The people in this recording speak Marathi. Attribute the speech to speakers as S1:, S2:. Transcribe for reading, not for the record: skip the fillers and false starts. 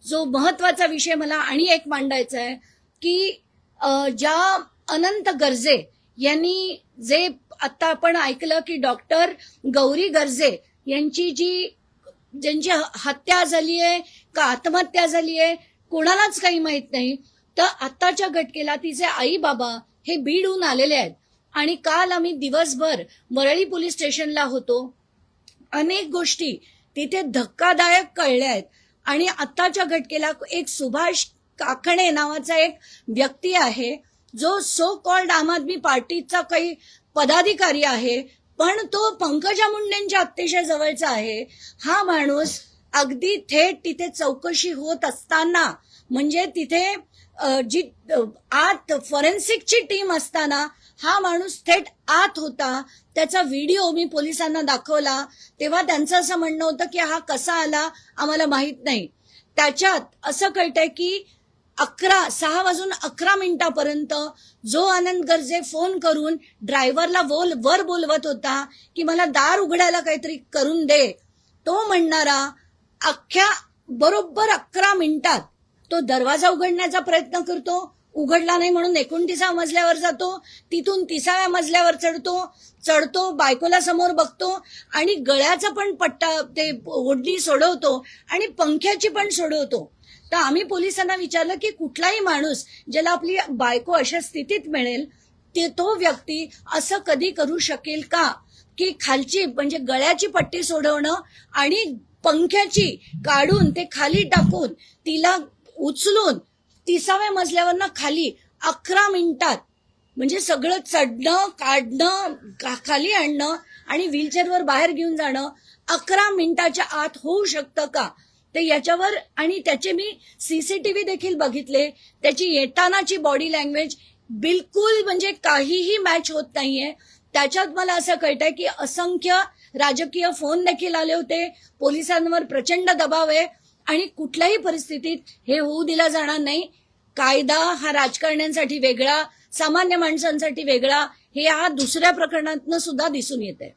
S1: जो महत्वाचा विषय मला आणि एक मांडायचा आहे की ज्या अनंत गर्जे यांनी जे आता आपण ऐकलं की डॉक्टर गौरी गर्जे यांची ज्यांची हत्या झाली आहे का आत्महत्या झाली आहे कोणालाच काही माहित नाही. तर आत्ताच्या घटनेला तिचे आई बाबा हे बीडहून आलेले आहेत आणि काल आम्ही दिवसभर वरळी पोलीस स्टेशनला होतो. अनेक गोष्टी तिथे धक्कादायक कळल्या आहेत आणि आत्ताच्या घटनेला एक सुभाष काकणे नावाचा एक व्यक्ती आहे जो सो कॉल्ड आम आदमी पार्टीचा काही पदाधिकारी आहे, पण तो पंकजा मुंडेंच्या अतिशय जवळचा आहे. हा माणूस अगदी थेट तिथे चौकशी होत असताना म्हणजे तिथे जी आत फॉरेन्सिकची टीम असताना हा माणूस थेट आत होता. त्याचा व्हिडिओ मी पोलिसांना दाखवला तेव्हा त्यांचं असं म्हणणं होतं की हा कसा आला आम्हाला माहित नाही. त्याच्यात असं कळतंय की 6:11 जो आनंद गर्जे फोन करून ड्रायव्हरला वर बोलवत होता की मला दार उघडायला काहीतरी करून दे, तो म्हणणारा अख्ख्या बरोबर 11 मिनिटात तो दरवाजा उघडण्याचा प्रयत्न करतो. उघडला नाही म्हणून 29व्या मजल्यावर जातो, तिथून 30व्या मजल्यावर चढतो, बायकोला समोर बघतो आणि गळ्याचा पण पट्टा ते ओढणी सोडवतो आणि पंख्याची पण सोडवतो. तर आम्ही पोलिसांना विचारलं की कुठलाही माणूस ज्याला आपली बायको अशा स्थितीत मिळेल तो व्यक्ती असं कधी करू शकेल का की खालची म्हणजे गळ्याची पट्टी सोडवणं आणि पंख्याची काढून ते खाली टाकून तिला उचलून 30व्या मजल्यावरनं खाली 11 मिनिटात म्हणजे सगळं चढणं काढणं खाली आणणं आणि व्हीलचेअरवर बाहेर घेऊन जाणं 11 मिनिटाच्या आत होऊ शकतं का? ते याच्यावर आणि त्याचे मी सीसीटीव्ही देखील बघितले. त्याची येतानाची बॉडी लँग्वेज बिलकुल म्हणजे काहीही मॅच होत नाहीये. त्याच्यात मला असं कळतंय की असंख्य राजकीय फोन देखील आले होते. पोलिसांवर प्रचंड दबाव आहे आणि कुठल्याही परिस्थितीत हे होऊ दिला जाणार नाही. कायदा हा राजकारण्यांसाठी वेगळा, सामान्य माणसांसाठी वेगळा, हे या दुसऱ्या प्रकरणातनं सुद्धा दिसून येत आहे.